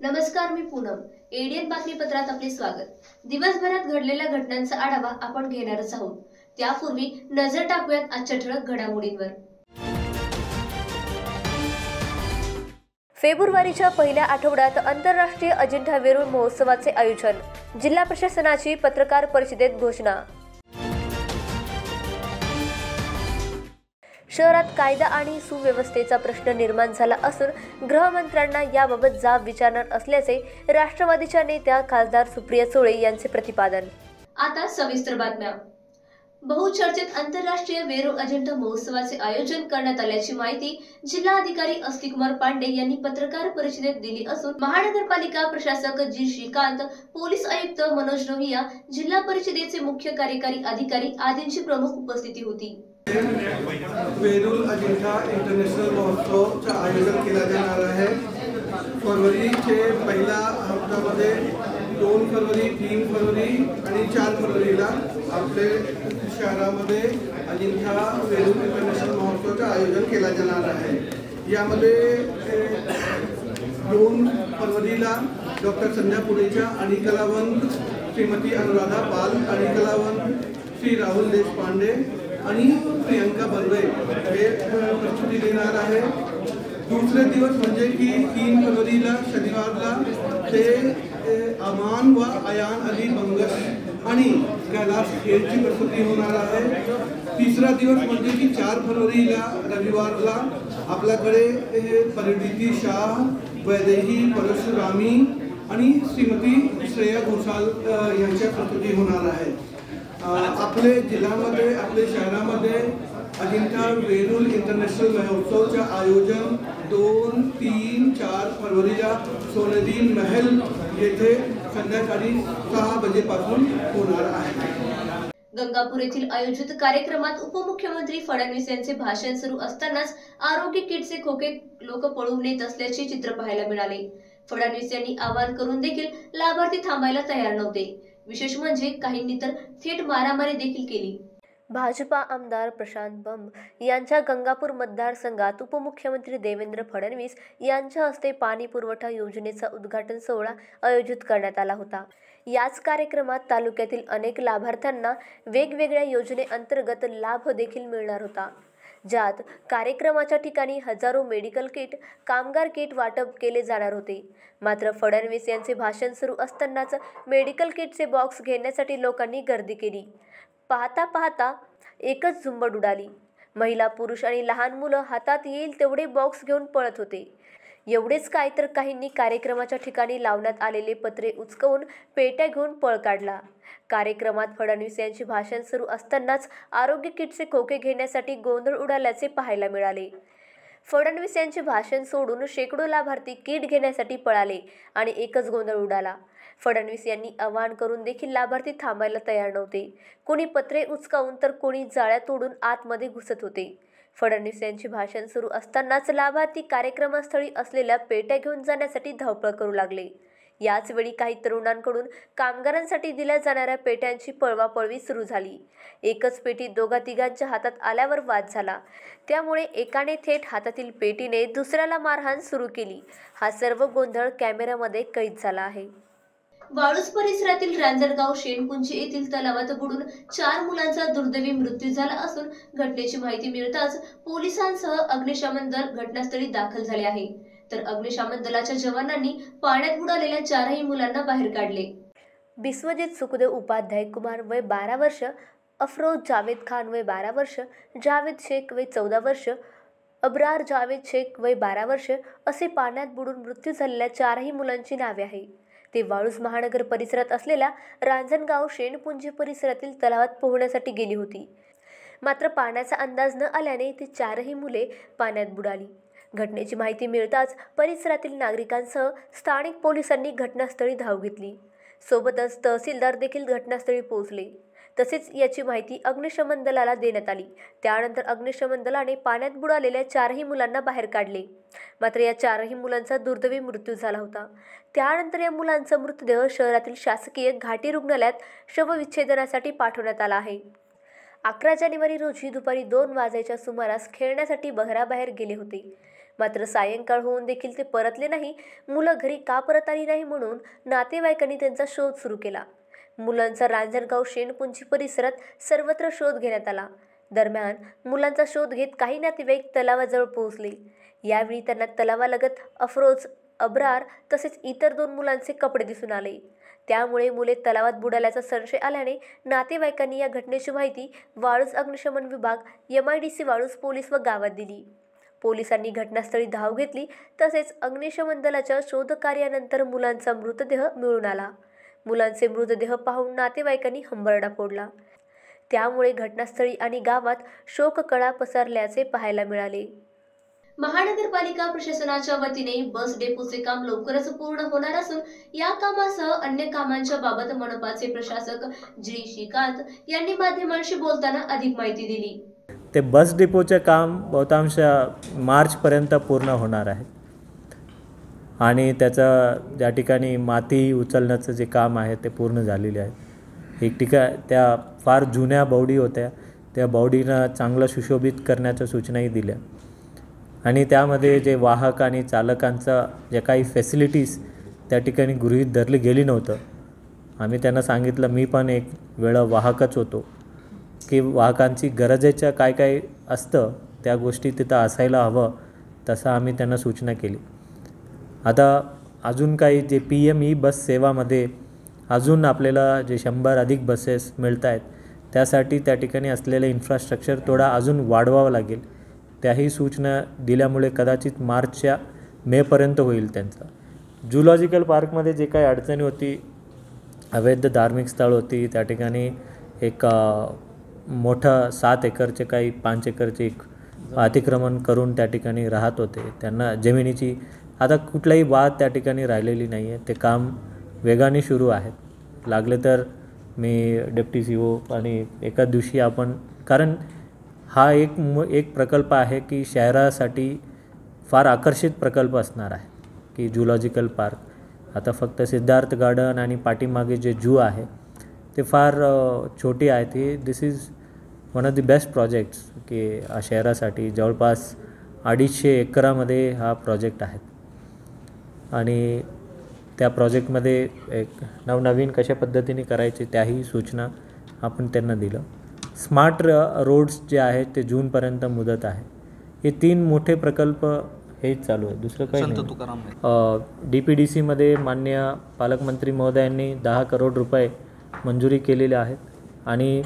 नमस्कार, मी पूनम. एडीएन बातमीपत्रात आपले स्वागत. दिवसभरात घडलेल्या घटनांचा आढावा आपण घेणारच आहोत. त्यापूर्वी नजर टाकूयात आजच्या ठळक घडामोडींवर. फेब्रुवारीच्या पहिल्या आठवड्यात आंतरराष्ट्रीय अजिंठा वेरूळ महोत्सवाचे आयोजन. जिल्हा प्रशासनाची पत्रकार परिषदेत घोषणा. शहरात कायदा आणि सुव्यवस्थेचा प्रश्न निर्माण झाला असून गृहमंत्र्यांना याबाबत जाब विचारणार असल्याचे राष्ट्रवादीच्या नेत्या खासदार सुप्रिया सुळे यांचे प्रतिपादन. आता सविस्तर बातम्या. बहुचर्चित आंतरराष्ट्रीय वेरूळ अजिंठा महोत्सवाचे आयोजन करण्यात आल्याची माहिती जिल्हाधिकारी अस्तिकुमार पांडे यांनी पत्रकार परिषदेत दिली असून महानगरपालिका प्रशासक जी श्रीकांत, पोलीस आयुक्त मनोज रोहिया, जिल्हा परिषदेचे मुख्य कार्यकारी अधिकारी आदींची प्रमुख उपस्थिती होती. वेरूळ अजिंठा इंटरनॅशनल महोत्सवचं आयोजन केला जाणार आहे. फरवरीचे पहिल्या हप्त्यामध्ये 2 फरवरी, 3 फरवरी आणि 4 फरवरीला आपले शहरामध्ये अजिंठा वेरूळ इंटरनॅशनल महोत्सवाचं आयोजन केला जाणार आहे. यामध्ये 2 फरवरीला डॉक्टर संध्या पुणेच्या आणि कलावंत श्रीमती अनुराधा पाल आणि कलावंत श्री राहुल देशपांडे आणि प्रियंका बर्वे हे प्रस्तुती देणार आहे. दुसरे दिवस म्हणजे की 3 फरवरीला शनिवारला ते अमान व अयान अली बंगश आणि कैलाश खेळची प्रस्तुती होणार आहे. तिसरा दिवस म्हणजे की 4 फरवरीला रविवारला आपल्याकडे परिणिती शाह, वैदेही परशुरामी आणि श्रीमती श्रेया घोषाल यांच्या प्रस्तुती होणार आहे. आपले जिल्ह्यामध्ये, आपले शहरामध्ये अजिंठा वेरूळ इंटरनॅशनल महोत्सवचं आयोजन 2, 3, 4 फरवरीला सोनेदीन महल येथे संध्याकाळी 6 वाजेपासून होणार आहे. गंगापूर येथील आयोजित कार्यक्रमात उपमुख्यमंत्री फडणवीस यांचे भाषण सुरू असतानाच आरोग्य किटचे खोके लोक पळवून नेत असल्याचे चित्र पाहायला मिळाले. फडणवीस यांनी आवाहन करून देखील लाभार्थी थांबायला तयार नव्हते. विशेष म्हणजे काहींनी तर थेट मारामारी देखील केली. भाजपा आमदार प्रशांत बंब यांच्या गंगापूर मतदारसंघात उपमुख्यमंत्री देवेंद्र फडणवीस यांच्या हस्ते पाणी पुरवठा योजनेचा उद्घाटन सोहळा आयोजित करण्यात आला होता. याच कार्यक्रमात तालुक्यातील अनेक लाभार्थ्यांना वेगवेगळ्या योजनेअंतर्गत लाभ देखील मिळणार होता. ज्यात कार्यक्रमाच्या ठिकाणी हजारो मेडिकल किट, कामगार किट वाटप केले जाणार होते. मात्र फडणवीस यांचे भाषण सुरू असतानाच मेडिकल किटचे बॉक्स घेण्यासाठी लोकांनी गर्दी केली. पाहता पाहता एकच झुंबड उडाली. महिला, पुरुष आणि लहान मुलं हातात येईल तेवढे बॉक्स घेऊन पळत होते. एवढेच काय तर काहींनी कार्यक्रमाच्या ठिकाणी लावण्यात आलेले पत्रे उचकवून पेट्या घेऊन पळ काढला. कार्यक्रमात फडणवीस यांचे भाषण सुरू असतानाच आरोग्य किटचे खोके घेण्यासाठी गोंधळ उडाल्याचे पाहायला मिळाले. फडणवीस यांचे भाषण सोडून शेकडो लाभार्थी किट घेण्यासाठी पळाले आणि एकच गोंधळ उडाला. फडणवीस यांनी आवाहन करून देखील लाभार्थी थांबायला तयार नव्हते. कोणी पत्रे उचकावून तर कोणी जाळ्या तोडून आतमध्ये घुसत होते. फडणवीस यांचे भाषण सुरू असतानाच लाभार्थी कार्यक्रमस्थळी असलेल्या पेट्या घेऊन जाण्यासाठी धावपळ करू लागले. याच वेळी काही तरुणांकडून कामगारांसाठी दिल्या जाणाऱ्या पेट्यांची पळवापळवी सुरू झाली. एकच पेटी दोघा-तिघांच्या हातात आल्यावर वाद झाला. त्यामुळे एकाने थेट हातातील पेटीने दुसऱ्याला मारहाण सुरू केली. हा सर्व गोंधळ कॅमेऱ्यामध्ये कैद झाला आहे. वाळूज परिसरातील रांजणगाव शेणकुंची येथील तलावात बुडून 4 मुलांचा दुर्दैवी मृत्यू झाला असून घटनेची माहिती मिळताच पोलिसांसह अग्निशमन दल घटनास्थळी दाखल झाले आहे. तर अग्निशमन दलाच्या जवानांनी पाण्यात बुडालेल्या 4ही मुलांना बाहेर काढले. बिस्वजित सुखदेव उपाध्याय कुमार वय 12 वर्ष, अफरोज जावेद खान वय 12 वर्ष, जावेद शेख वय 14 वर्ष, अब्रार जावेद शेख वय 12 वर्ष असे पाण्यात बुडून मृत्यू झालेल्या 4ही मुलांची नावे आहे. ते वाळूज महानगर परिसरात असलेल्या रांजणगाव शेणपुंजी परिसरातील तलावात पोहण्यासाठी गेली होती. मात्र पाण्याचा अंदाज न आल्याने ती 4ही मुले पाण्यात बुडाली. घटनेची माहिती मिळताच परिसरातील नागरिकांसह स्थानिक पोलिसांनी घटनास्थळी धाव घेतली. सोबतच तहसीलदार देखील घटनास्थळी पोहोचले. तसेच याची माहिती अग्निशमन दलाला देण्यात आली। त्यानंतर अग्निशमन दलाने पाण्यात बुडालेल्या 4ही मुलांना बाहेर काढले, मात्र या 4ही मुलांचा दुर्दैवी मृत्यू झाला होता। त्यानंतर या मुलांचा मृतदेह शहरातील शासकीय घाटी रुग्णालयात शवविच्छेदनासाठी पाठवण्यात आला आहे। 11 जानेवारी रोजी दुपारी 2 वाजेच्या सुमारास खेळण्यासाठी घराबाहेर गेले होते, मात्र सायंकाळ होऊन देखील ते परतले नाही। मुलं घरी का परत आली नाही म्हणून नातेवाईकांनी त्यांचा शोध सुरू केला। मुलांचा रांजणगाव शेणपुंजी परिसरात सर्वत्र शोध घेण्यात आला। दरम्यान मुलांचा शोध घेत काही नातेवाईक तलावाजवळ पोहोचले। यावेळी त्यांना तलावालगत अफरोज, अब्रार तसेच इतर 2 मुलांचे कपडे दिसून आले। त्यामुळे मुले तलावात बुडाल्याचा संशय आल्याने नातेवाईकांनी या घटनेची माहिती वाळूज अग्निशमन विभाग, MIDC वाळूज पोलीस व गावात दिली। पोलिसांनी घटनास्थळी धाव घेतली, तसेच अग्निशमन दलाच्या शोधकार्यानंतर मुलांचा मृतदेह मिळून आला। मुलांचे मृतदेह पाहून नातेवाईकांनी हंबरडा फोडला। त्यामुळे घटनास्थळी आणि गावात शोककळा पसरल्याचे पाहायला मिळाले। महानगरपालिका प्रशासनाच्या वतीने बस डेपोचे काम लवकरच पूर्ण होणार असून या कामासह अन्य कामांच्या बाबत मनपाचे प्रशासक श्री श्रीकांत यांनी माध्यमांशी बोलताना अधिक माहिती दिली। ते बस डेपोचे काम बहुतांश मार्चपर्यंत पूर्ण होणार आहे आणि त्याचं ज्या ठिकाणी माती उचलण्याचं जे काम आहे ते पूर्ण झालेले आहे। एक त्या फार जुन्या बावडी होत्या, त्या बावडीनं चांगलं सुशोभित करण्याच्या सूचनाही दिल्या आणि त्यामध्ये जे वाहक आणि चालकांचं जे काही फॅसिलिटीज त्या ठिकाणी गृहीत धरली गेली नव्हतं। आम्ही त्यांना सांगितलं, मी पण एक वेळा वाहकच होतो, की वाहकांची गरजेचं काय काय असतं त्या गोष्टी तिथं असायला हवं, तसं आम्ही त्यांना सूचना केली। आता अजून काही जे PME बस सेवामध्ये अजून आपल्याला जे 100 अधिक बसेस मिळत आहेत, त्यासाठी त्या ठिकाणी असलेलं इन्फ्रास्ट्रक्चर थोडा अजून वाढवावं लागेल। त्याही सूचना दिल्यामुळे कदाचित मार्चच्या मेपर्यंत होईल त्यांचा। झूलॉजिकल पार्कमध्ये जे काही अडचणी होती, अवैध धार्मिक स्थळ होती, त्या ठिकाणी एक मोठं 7 एकरचे काही 5 एकरचे एक अतिक्रमण करून त्या ठिकाणी राहत होते। त्यांना जमिनीची आता कुठलाही वाद त्या ठिकाणी राहिलेली नाही आहे। ते काम वेगाने सुरू आहेत। लागले तर मी डेप्टी CO आणि एका दिवशी आपण, कारण हा एक प्रकल्प आहे की शहरासाठी फार आकर्षित प्रकल्प असणार आहे की झूलॉजिकल पार्क। आता फक्त सिद्धार्थ गार्डन आणि पाठीमागे जे जू आहे ते फार छोटी आहे। ती this is one of the best projects की शहरासाठी जवळपास 250 एकरामध्ये हा प्रोजेक्ट आहे आणि त्या प्रोजेक्टमध्ये एक नवनवीन कशा पद्धतीने करायचे त्याही सूचना आपण त्यांना दिलं। स्मार्ट रोड्स जे आहेत ते जूनपर्यंत मुदत आहे। हे 3 मोठे प्रकल्प हेच चालू आहे, दुसरं काही नाही। DPDCमध्ये माननीय पालकमंत्री महोदयांनी 10 करोड रुपये मंजुरी केलेले आहेत आणि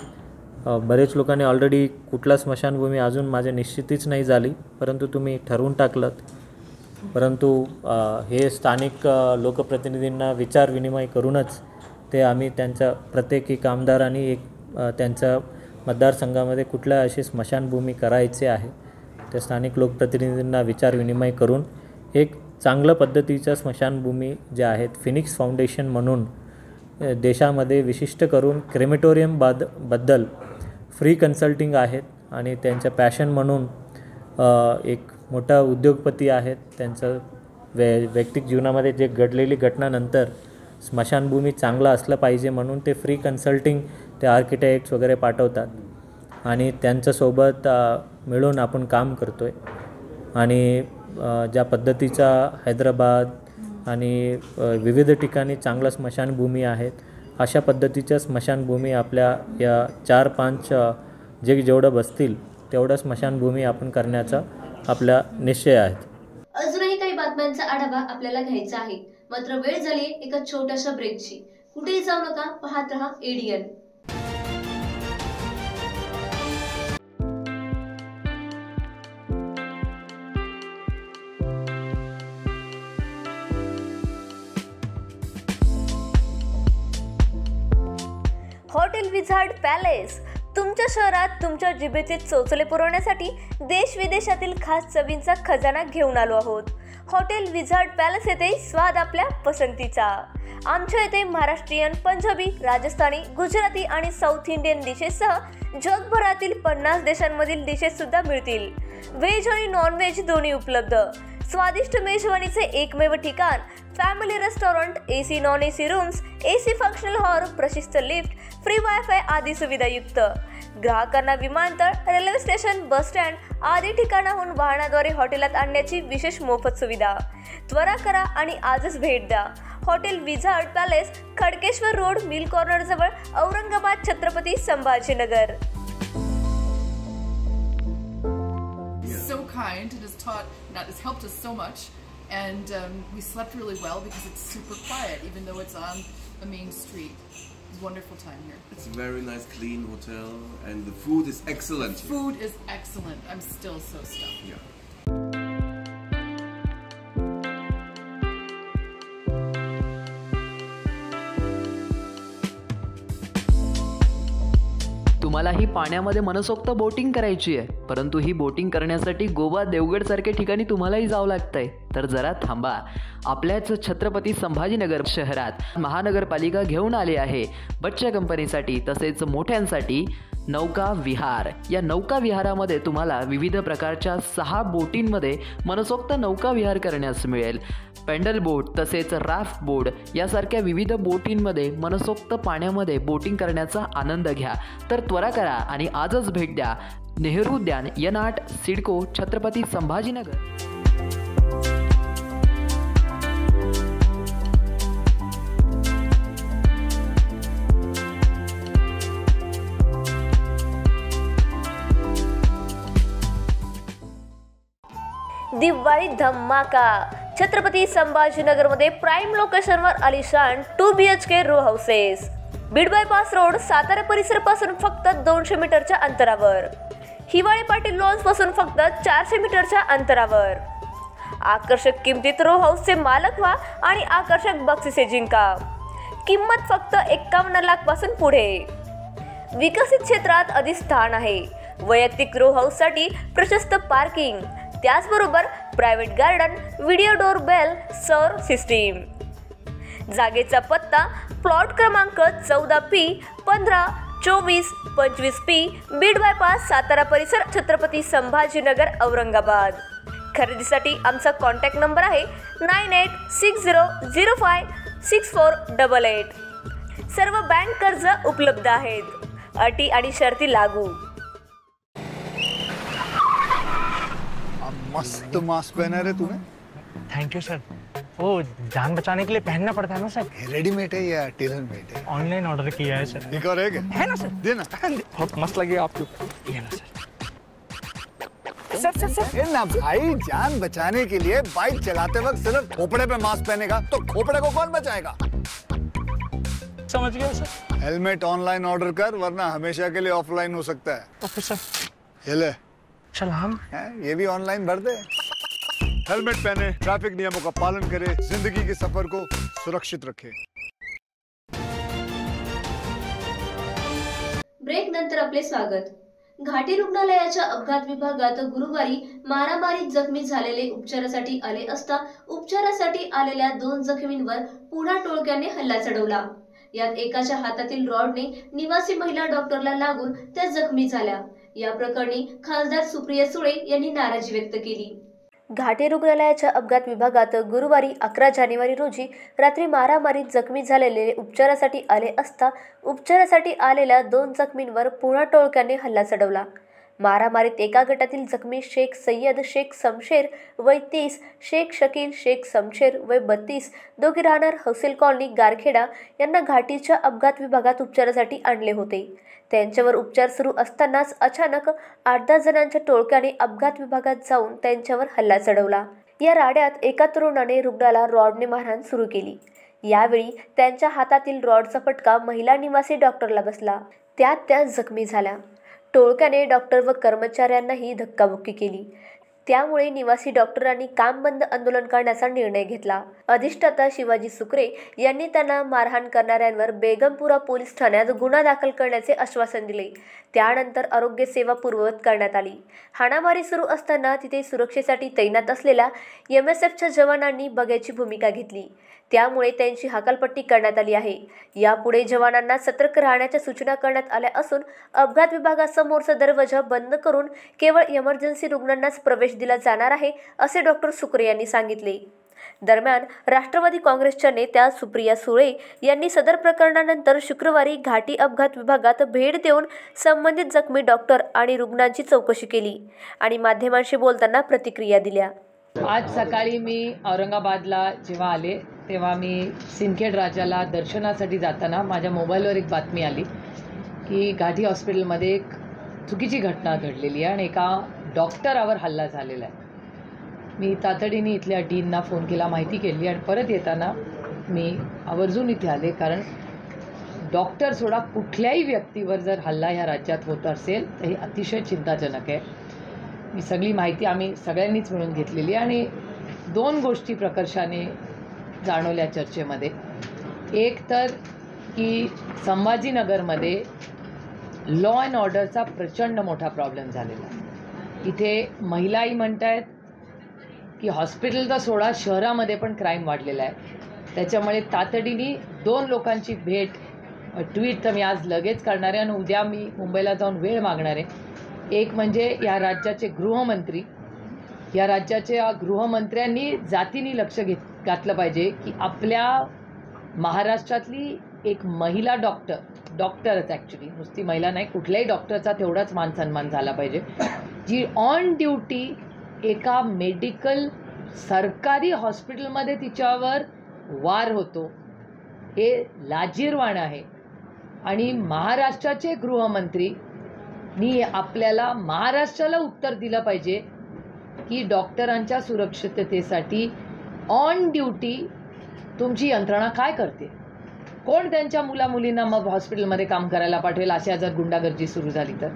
बरेच लोकांनी ऑलरेडी कुठला स्मशानभूमी अजून माझ्या निश्चितीच नाही झाली, परंतु तुम्ही ठरवून टाकलं। परंतु हे स्थानिक लोकप्रतिनिधींना विचार विनिमय करूनच ते आम्ही त्यांच्या प्रत्येक एक आमदार आणि एक त्यांच्या मतदारसंघामध्ये कुठल्या अशी स्मशानभूमी करायचे आहे, त्या स्थानिक लोकप्रतिनिधींना विचार विनिमय करून एक चांगल्या पद्धतीच्या स्मशानभूमी ज्या आहेत, फिनिक्स फाउंडेशन म्हणून देशामध्ये विशिष्ट करून क्रेमेटोरियम बद्दल फ्री कन्सल्टिंग आहेत आणि त्यांच्या पॅशन म्हणून एक मोठा उद्योगपती आहेत। त्यांचं वैयक्तिक जीवनामध्ये जे घडलेली घटनानंतर स्मशानभूमी चांगला असलं पाहिजे म्हणून ते फ्री कन्सल्टिंग ते आर्किटेक्ट्स वगैरे पाठवतात आणि त्यांच्यासोबत मिळून आपण काम करतो आहे आणि ज्या पद्धतीचा हैदराबाद आणि विविध ठिकाणी चांगल्या स्मशानभूमी आहेत, अशा पद्धतीच्या स्मशानभूमी आपल्या या 4-5 जेवढं बसतील तेवढं स्मशानभूमी आपण करण्याचा आपला निश्चय आहे। अजूनही काही बातम्यांचा आढावा आपल्याला घ्यायचा आहे, मात्र वेळ झाली एका छोट्याशा ब्रेकची। कुठेही जाऊ नका, पाहत रहा ADN। हॉटेल विझार्ड पॅलेस तुमच्या शहरात तुमच्या जिभेचे चोचले पुरवण्यासाठी देश विदेशातील खास चवींचा खजाना घेऊन आलो आहोत। हॉटेल विझार्ड पॅलेस येथे स्वाद आपल्या पसंतीचा. आमच्या येथे महाराष्ट्रीयन, पंजाबी, राजस्थानी, गुजराती आणि साऊथ इंडियन डिशेससह जगभरातील 50 देशांमधील डिशेस सुद्धा मिळतील. व्हेज आणि नॉन व्हेज दोन्ही उपलब्ध. स्वादिष्ट मेजवानीचे एकमेव ठिकाण, family restaurant, AC non AC rooms, AC functional hall, प्रशस्त लिफ्ट, फ्री वायफाय आदी सुविधायुक्त. ग्राहकांना विमानतळ, रेल्वे स्टेशन, बस स्टँड आदी ठिकाणाहून वाहनाद्वारे हॉटेलात आणण्याची विशेष मोफत सुविधा. त्वरा करा आणि आजच भेट द्या. Hotel wizard palace, Khadkeshwar road, mill corner जवळ, Aurangabad, Chhatrapati Sambhajinagar. So kind and has helped us so much, and we slept really well because it's super quiet even though it's on the main street. It's a wonderful time here. It's a very nice clean hotel and the food is excellent. Food is excellent. I'm still so stuffed. Yeah. तुम्हालाही पाण्यामध्ये मनसोक्त boating करायची आहे, परंतु ही boating करण्यासाठी गोवा, देवगड सारख्या ठिकाणी तुम्हालाही जावं लागतंय. तर जरा थांबा. आपल्याच छत्रपती संभाजीनगर शहरात महानगरपालिका घेऊन आली आहे बच्चा कंपनीसाठी तसेच मोठ्यांसाठी नौका विहार. या नौका विहारामध्ये तुम्हाला विविध प्रकारच्या 6 बोटींमध्ये मनसोक्त नौका विहार करण्यास मिळेल. पेंडल बोट तसेच राफ्ट बोट यासारख्या विविध बोटींमध्ये मनसोक्त पाण्यामध्ये बोटिंग करण्याचा आनंद घ्या. तर त्वरा करा आणि आजच भेट द्या. नेहरू उद्यान, N8, सिडको, छत्रपती संभाजीनगर. दिवाळी धमाका. छत्रपती संभाजीनगरमध्ये प्राईम लोकेशनवर आलिशान 2 BHK row houses. Beed bypass road, Satara परिसरापासून फक्त 200 मीटरच्या अंतरावर. हिवाळी पाटील लॉन्स पासून फक्त 400 मीटरच्या अंतरावर. आकर्षक किमतीत रो हाऊसचे मालक व्हा आणि आकर्षक बक्षिसे जिंका. किंमत फक्त 51 लाख पासून पुढे. विकसित क्षेत्रात अधिष्ठान आहे. वैयक्तिक रो हाऊससाठी प्रशस्त पार्किंग, त्याचबरोबर private garden, video door bell, सौर सिस्टीम. जागेचा पत्ता, प्लॉट क्रमांक 14P 15 24 25P, Beed bypass, Satara परिसर, छत्रपती संभाजीनगर, औरंगाबाद. खरेदीसाठी आमचा कॉन्टॅक्ट नंबर आहे 9860056488. सर्व बँक कर्ज उपलब्ध आहेत. अटी आणि शर्ती लागू. मस्त मास्क पहना रे तूने. Thank you sir. वो जान बचाने के लिए पहनना पड़ता है ना सर. रेडीमेड है या टेलर मेड है? ऑनलाइन ऑर्डर किया है सर. एक और है ना सर. देना. बहुत मस्त लगे आपको. ये ना सर. सर ना भाई, जान बचाने के लिए बाइक चलाते वक्त सिर्फ खोपड़े पे मास्क पहनेगा तो खोपड़े को कौन बचाएगा? समझ गया सर. हेलमेट ऑनलाइन ऑर्डर कर, वरना हमेशा के लिए ऑफलाइन हो सकता है. Okay sir. ये ले. चल हम ये भी ऑनलाइन भर दे. हेलमेट पहने, ट्रैफिक नियमों का पालन करे, जिंदगी के सफर को सुरक्षित रखे. ब्रेक नंतर आपले स्वागत. घाटी रुग्णालयाच्या अपघात विभागात गुरुवारी मारामारीत जखमी झालेले उपचारासाठी आले असता उपचारासाठी आलेल्या 2 जखमींवर पुणा टोळक्याने हल्ला चढवला. यात एकाच्या हातातील रॉडने निवासी महिला डॉक्टरला लागून त्या जखमी झाल्या. या प्रकरणी खासदार सुप्रिया सुळे यांनी नाराजी व्यक्त केली. घाटी रुग्णालयाच्या अपघात विभागात गुरुवारी 11 जानेवारी रोजी रात्री मारामारीत जखमी झालेले उपचारासाठी आले असता उपचारासाठी आलेल्या 2 जखमींवर पुणा टोळक्याने हल्ला चढवला. मारामारीत एका गटातील जखमी शेख सय्यद शेख समशेर वय 30, शेख शकील शेख समशेर वय 32 दोघे राहणार हौसेल कॉलनी गारखेडा यांना घाटीच्या अपघात विभागात उपचारासाठी आणले होते. त्यांच्यावर उपचार सुरू असतानाच अचानक 8-10 जणांच्या टोळक्याने अपघात विभागात जाऊन त्यांच्यावर हल्ला चढवला. या राड्यात एका तरुणाने रुग्णाला रॉडने मारहाण सुरू केली. यावेळी त्यांच्या हातातील रॉडचा फटका महिला निवासी डॉक्टरला बसला. त्या जखमी झाल्या. टोळक्याने डॉक्टर व कर्मचाऱ्यांनाही धक्काबुक्की केली. त्यामुळे निवासी डॉक्टरांनी काम बंद आंदोलन करण्याचा निर्णय घेतला। अधिष्ठाता शिवाजी सुकरे यांनी त्यांना मारहाण करणाऱ्यांवर बेगमपुरा पोलीस ठाण्यात गुन्हा दाखल करण्याचे आश्वासन दिले। त्यानंतर आरोग्य सेवा पूर्ववत करण्यात आली। हाणामारी सुरू असताना तिथे सुरक्षेसाठी तैनात असलेल्या MSFच्या जवानांनी बघ्याची भूमिका घेतली, त्यामुळे त्यांची हकालपट्टी करण्यात आली आहे। यापुढे जवानांना सतर्क राहण्याच्या सूचना करण्यात आल्या असून अपघात विभागासमोरचा दरवाजा बंद करून केवळ इमर्जन्सी रुग्णांनाच प्रवेश दिला जाणार आहे, असे डॉक्टर सुकरे यांनी सांगितले। दरम्यान राष्ट्रवादी काँग्रेसच्या नेत्या सुप्रिया सुळे यांनी सदर प्रकरणानंतर शुक्रवारी घाटी अपघात विभागात भेट देऊन संबंधित जखमी डॉक्टर आणि रुग्णांची चौकशी केली आणि माध्यमांशी बोलताना प्रतिक्रिया दिल्या। आज सकाळी मी औरंगाबादला जेव्हा आले तेव्हा मी सिंदखेड राजाला दर्शनासाठी जाताना माझ्या मोबाईलवर एक बातमी आली की घाटी हॉस्पिटलमध्ये एक चुकीची घटना घडलेली आहे आणि एका डॉक्टरावर हल्ला झालेला आहे। मी तातडीने इथल्या डीनना फोन केला, माहिती केली आणि परत येताना मी आवर्जून इथे आले, कारण डॉक्टर सोडा कुठल्याही व्यक्तीवर जर हल्ला ह्या राज्यात होत असेल तर हे अतिशय चिंताजनक आहे। मी सगळी माहिती आम्ही सगळ्यांनीच मिळून घेतलेली आणि 2 गोष्टी प्रकर्षाने जाणवल्या चर्चेमध्ये। एक तर की संभाजीनगरमध्ये लॉ अँड ऑर्डरचा प्रचंड मोठा प्रॉब्लेम झालेला आहे। इथे महिलाही म्हणत आहेत की हॉस्पिटलचा सोडा शहरामध्ये पण क्राईम वाढलेला आहे, त्याच्यामुळे तातडीने 2 लोकांची भेट ट्विट तर मी आज लगेच करणार आहे आणि उद्या मी मुंबईला जाऊन वेळ मागणार आहे। एक म्हणजे या राज्याचे गृहमंत्री, या राज्याच्या गृहमंत्र्यांनी जातीने लक्ष घातलं पाहिजे की आपल्या महाराष्ट्रातली एक महिला डॉक्टरच ॲक्च्युली नुसती महिला नाही, कुठल्याही डॉक्टरचा तेवढाच मान सन्मान झाला पाहिजे, जी ऑन ड्युटी एका मेडिकल सरकारी हॉस्पिटलमध्ये तिच्यावर वार होतो, हे लाजिरवाणं आहे। आणि महाराष्ट्राचे गृहमंत्रीनी आपल्याला महाराष्ट्राला उत्तर दिलं पाहिजे की डॉक्टरांच्या सुरक्षिततेसाठी ऑन ड्युटी तुमची यंत्रणा काय करते, कोण त्यांच्या मुलामुलींना मग हॉस्पिटलमध्ये काम करायला पाठवेल अशा जर गुंडागर्दी सुरू झाली तर।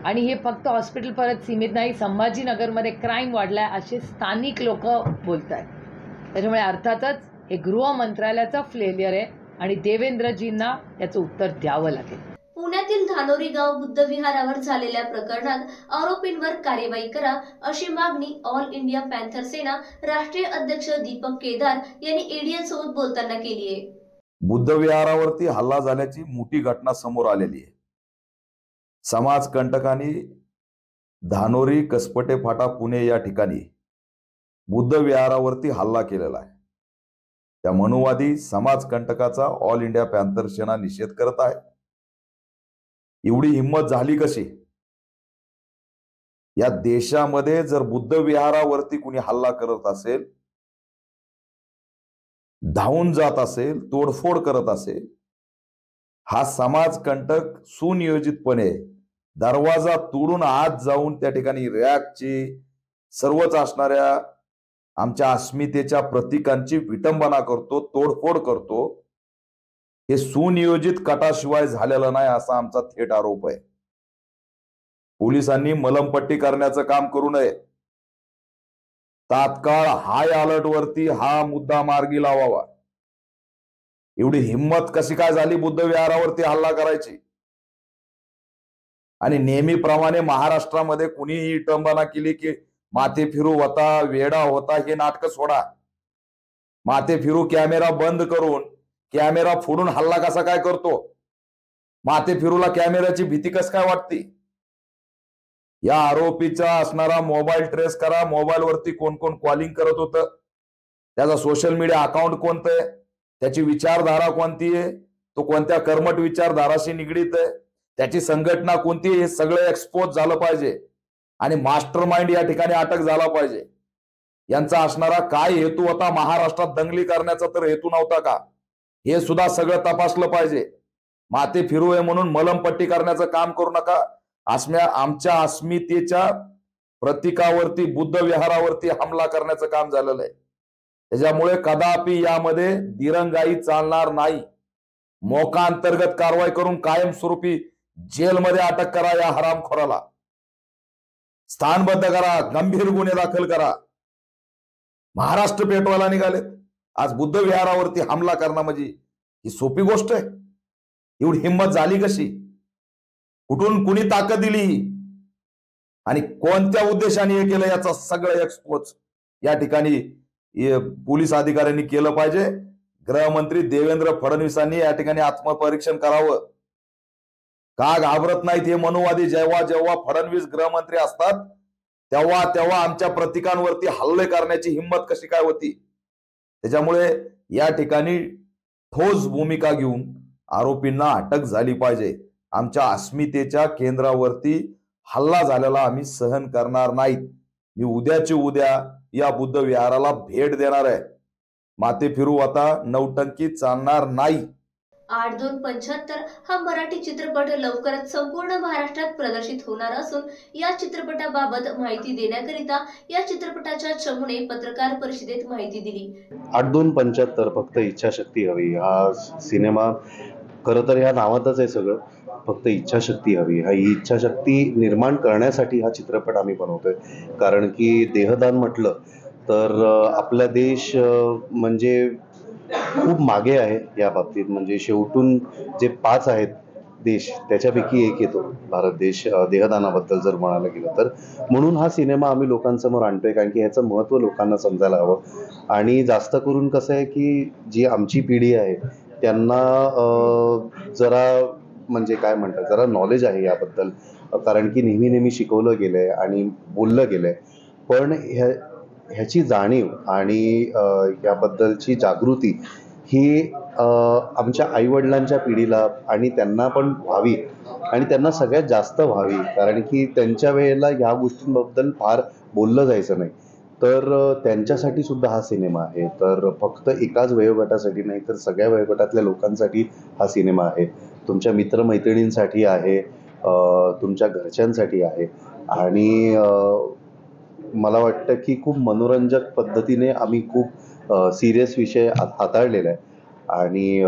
आणि हे फक्त हॉस्पिटल परत सीमित नाही, संभाजीनगरमध्ये क्राईम वाढला आहे असे स्थानिक लोक बोलत आहेत। त्याच्यामुळे अर्थातच हे गृह मंत्रालयाचा फेलियर आहे आणि देवेंद्रजींना याचं उत्तर द्यावं लागेल। पुण्यातील धानोरी गाव बुद्ध विहारावर झालेल्या प्रकरणात आरोपींवर कार्यवाही करा अशी मागणी ऑल इंडिया पॅन्थर सेना राष्ट्रीय अध्यक्ष दीपक केदार यांनी एडीएन सोबत बोलताना केली आहे। बुद्ध विहारावरती हल्ला झाल्याची मोठी घटना समोर आलेली आहे। समाजकंटकांनी धानोरी कसपटे फाटा पुणे या ठिकाणी बुद्ध विहारावरती हल्ला केलेला आहे। त्या मनुवादी समाजकंटकाचा ऑल इंडिया पॅन्थर सेना निषेध करत आहे। एवढी हिम्मत झाली कशी? या देशामध्ये जर बुद्ध विहारावरती कुणी हल्ला करत असेल, धावून जात असेल, तोडफोड करत असेल, हा समाजकंटक सुनियोजितपणे दरवाजा तोडून आत जाऊन त्या ठिकाणी रॅगची सर्वच असणाऱ्या आमच्या अस्मितेच्या प्रतीकांची विटंबना करतो, तोडफोड करतो। हे सुनियोजित कटाशिवाय झालेलं नाही असा आमचा थेट आरोप आहे। पोलिसांनी मलमपट्टी करण्याचं काम करू नये, तात्काळ हाय अलर्ट वरती हा मुद्दा मार्गी लावावा। एवढी हिम्मत कशी काय झाली बुद्ध विहारावरती हल्ला करायची? आणि नेहमीप्रमाणे महाराष्ट्रामध्ये कुणीही विटंबना केली की माथे फिरू होता, वेडा होता, हे नाटक सोडा। माथे फिरू कॅमेरा बंद करून कॅमेरा फोडून हल्ला कसा काय करतो? माथे फिरूला कॅमेऱ्याची भीती कस काय वाटते? या आरोपीचा असणारा मोबाईल ट्रेस करा, मोबाईल वरती कोण कोण कॉलिंग करत होतं, त्याचा सोशल मीडिया अकाउंट कोणतं आहे, त्याची विचारधारा कोणती आहे, तो कोणत्या कर्मठ विचारधाराशी निगडीत आहे, त्याची संघटना कोणती आहे, हे सगळं एक्सपोज झालं पाहिजे आणि मास्टर माइंड या ठिकाणी अटक झाला पाहिजे। यांचा असणारा काय हेतू होता? महाराष्ट्रात दंगली करण्याचा तर हेतू नव्हता का? हे सुद्धा सगळं तपासलं पाहिजे। माथे फिरू आहे म्हणून मलमपट्टी करण्याचं काम करू नका। आमच्या अस्मितेच्या प्रतीकावरती बुद्ध विहारावरती हमला करण्याचं काम झालेलं आहे। त्याच्यामुळे कदापि यामध्ये दिरंगाई चालणार नाही। मोका अंतर्गत कारवाई करून कायमस्वरूपी जेलमध्ये अटक करा या हरामखोराला। स्थानबद्ध करा, गंभीर गुन्हे दाखल करा. महाराष्ट्र पेटवायला निघालेत. आज बुद्ध विहारावरती हमला करणं म्हणजे ही सोपी गोष्ट आहे? एवढी हिंमत झाली कशी? कुठून कुणी ताकद दिली आणि कोणत्या उद्देशाने हे केलं याचा सगळं एक्सपोज या ठिकाणी पोलीस अधिकाऱ्यांनी केलं पाहिजे. गृहमंत्री देवेंद्र फडणवीसांनी या ठिकाणी आत्मपरीक्षण करावं. का घाबरत नाहीत हे मनुवादी? जेव्हा जेव्हा फडणवीस गृहमंत्री असतात तेव्हा तेव्हा आमच्या प्रतीकांवरती हल्ले करण्याची हिंमत कशी काय होती? त्याच्यामुळे या ठिकाणी ठोस भूमिका घेऊन आरोपींना अटक झाली पाहिजे. आमच्या अस्मितेच्या केंद्रावरती हल्ला झालेला आम्ही सहन करणार नाहीत. मी उद्याची उद्या या बुद्ध विहाराला भेट देणार आहे. माते फिरू आता नौटंकी चालणार नाही. 8/2/75 हा मराठी चित्रपट लवकरच संपूर्ण महाराष्ट्रात प्रदर्शित होणार असून या चित्रपटाबाबत माहिती देण्याकरिता या चित्रपटाच्या चमूने पत्रकार परिषदेत माहिती दिली. 8/2/75 फक्त इच्छाशक्ती हवी. हा सिनेमा खरं तर ह्या नावातच आहे सगळं. फक्त इच्छाशक्ती हवी. ही इच्छाशक्ती निर्माण करण्यासाठी हा चित्रपट आम्ही बनवतोय. कारण की देहदान म्हटलं तर आपला देश म्हणजे खूप मागे आहे या बाबतीत. म्हणजे शेवटून जे 5 आहेत देश त्याच्यापैकी एक येतो भारत देश देहदानाबद्दल जर म्हणायला गेलं तर. म्हणून हा सिनेमा आम्ही लोकांसमोर आणतोय कारण की ह्याचं महत्त्व लोकांना समजायला हवं. आणि जास्त करून कसं आहे की जी आमची पिढी आहे त्यांना जरा म्हणजे काय म्हणतात जरा नॉलेज आहे याबद्दल. कारण की नेहमी शिकवलं गेलंय आणि बोललं गेलंय. पण ह्याची जाणीव आणि याबद्दलची जागृती ही आमच्या आईवडिलांच्या पिढीला आणि त्यांना पण व्हावी आणि त्यांना सगळ्यात जास्त व्हावी. कारण की त्यांच्या वेळेला ह्या गोष्टींबद्दल फार बोललं जायचं नाही. तर त्यांच्यासाठी सुद्धा हा सिनेमा आहे. तर फक्त एकाच वयोगटासाठी नाही तर सगळ्या वयोगटातल्या लोकांसाठी हा सिनेमा आहे. तुमच्या मित्रमैत्रिणींसाठी आहे, तुमच्या घरच्यांसाठी आहे. आणि मला वाटतं की खूप मनोरंजक पद्धतीने आम्ही खूप सिरियस विषय हाताळलेला आहे. आणि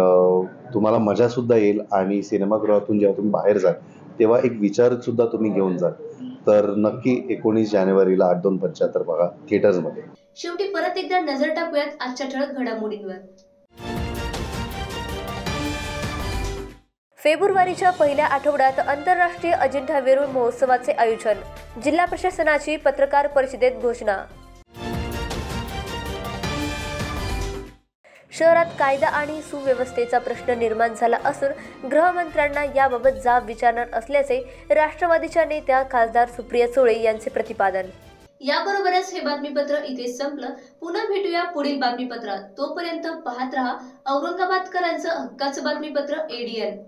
तुम्हाला मजासुद्धा येईल. आणि सिनेमागृहातून जेव्हा तुम्ही बाहेर जाल तेव्हा एक विचारसुद्धा तुम्ही घेऊन जाल. तर नक्की 19 जानेवारीला 8/2/75 बघा थिएटर्समध्ये. शेवटी परत एकदा नजर टाकूयात आजच्या ठळक घडामोडींवर. फेब्रुवारीच्या पहिल्या आठवड्यात आंतरराष्ट्रीय अजिंठा वेरूळ महोत्सवाचे आयोजन. जिल्हा प्रशासनाची पत्रकार परिषदेत घोषणा. शहरात कायदा आणि सुव्यवस्थेचा प्रश्न निर्माण झाला असून गृहमंत्र्यांना याबाबत जाब विचारणार असल्याचे राष्ट्रवादीच्या नेत्या खासदार सुप्रिया सुळे यांचे प्रतिपादन. याबरोबरच हे बातमीपत्र इथेच संपलं. पुन्हा भेटूया पुढील बातमीपत्रात. तोपर्यंत पाहत रहा औरंगाबादकरांचं हक्काचं बातमीपत्र ADN.